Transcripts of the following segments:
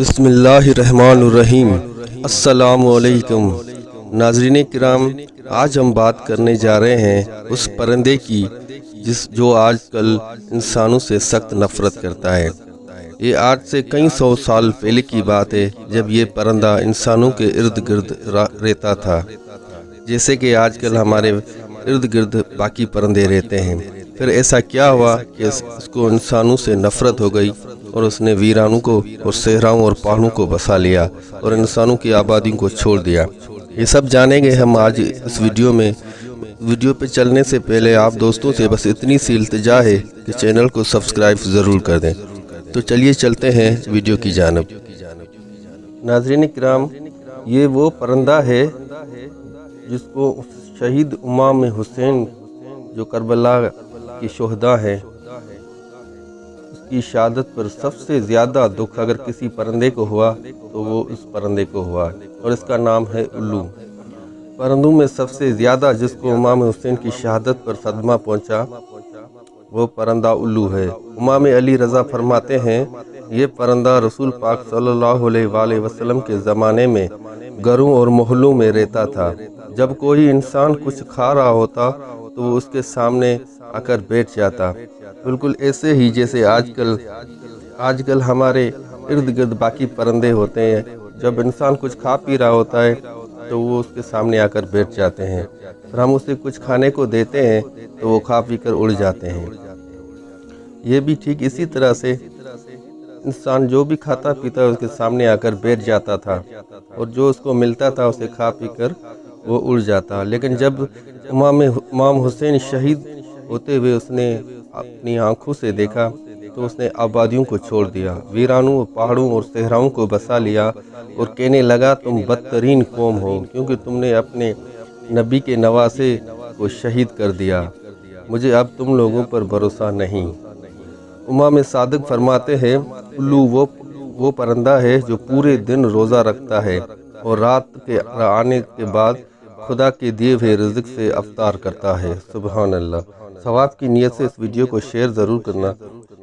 بسم اللہ الرحمن الرحیم۔ السلام علیکم ناظرین کرام، آج ہم بات کرنے جا رہے ہیں اس پرندے کی جو آج کل انسانوں سے سخت نفرت کرتا ہے۔ یہ آج سے کئی سو سال پہلے کی بات ہے جب یہ پرندہ انسانوں کے ارد گرد رہتا تھا، جیسے کہ آج کل ہمارے ارد گرد باقی پرندے رہتے ہیں۔ پھر ایسا کیا ہوا کہ اس کو انسانوں سے نفرت ہو گئی اور اس نے ویرانوں کو اور صحراؤں اور پہاڑوں کو بسا لیا اور انسانوں کی آبادیوں کو چھوڑ دیا۔ یہ سب جانیں گے ہم آج اس ویڈیو میں۔ ویڈیو پہ چلنے سے پہلے آپ دوستوں سے بس اتنی سی التجا ہے کہ چینل کو سبسکرائب ضرور کر دیں۔ تو چلیے چلتے ہیں ویڈیو کی جانب۔ ناظرین کرام، یہ وہ پرندہ ہے جس کو شہید امام حسین جو کربلا کی شہداء ہیں، اس کی شہادت پر سب سے زیادہ دکھ اگر کسی پرندے کو ہوا تو وہ اس پرندے کو ہوا، اور اس کا نام ہے الو۔ پرندوں میں سب سے زیادہ جس کو امام حسین کی شہادت پر صدمہ پہنچا وہ پرندہ الو ہے۔ امام علی رضا فرماتے ہیں، یہ پرندہ رسول پاک صلی اللہ علیہ وآلہ وسلم کے زمانے میں گھروں اور محلوں میں رہتا تھا۔ جب کوئی انسان کچھ کھا رہا ہوتا تو وہ اس کے سامنے آ کر بیٹھ جاتا، بالکل ایسے ہی جیسے آج کل ہمارے ارد گرد باقی پرندے ہوتے ہیں۔ جب انسان کچھ کھا پی رہا ہوتا ہے تو وہ اس کے سامنے آ کر بیٹھ جاتے ہیں، پھر ہم اسے کچھ کھانے کو دیتے ہیں تو وہ کھا پی کر اڑ جاتے ہیں۔ یہ بھی ٹھیک اسی طرح سے انسان جو بھی کھاتا پیتا اس کے سامنے آ کر بیٹھ جاتا تھا، اور جو اس کو ملتا تھا اسے کھا پی کر وہ اڑ جاتا۔ لیکن جب امام حسین شہید ہوتے ہوئے اس نے اپنی آنکھوں سے دیکھا تو اس نے آبادیوں کو چھوڑ دیا، ویرانوں، پہاڑوں اور صحراؤں کو بسا لیا، اور کہنے لگا تم بدترین قوم ہو کیونکہ تم نے اپنے نبی کے نواسے کو شہید کر دیا، مجھے اب تم لوگوں پر بھروسہ نہیں۔ امام صادق فرماتے ہیں، الو وہ پرندہ ہے جو پورے دن روزہ رکھتا ہے اور رات کے آنے کے بعد خدا کے دیے ہوئے رزق سے افطار کرتا ہے۔ سبحان اللہ۔ ثواب کی نیت سے اس ویڈیو کو شیئر ضرور کرنا،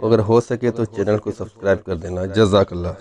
اگر ہو سکے تو چینل کو سبسکرائب کر دینا۔ جزاک اللہ۔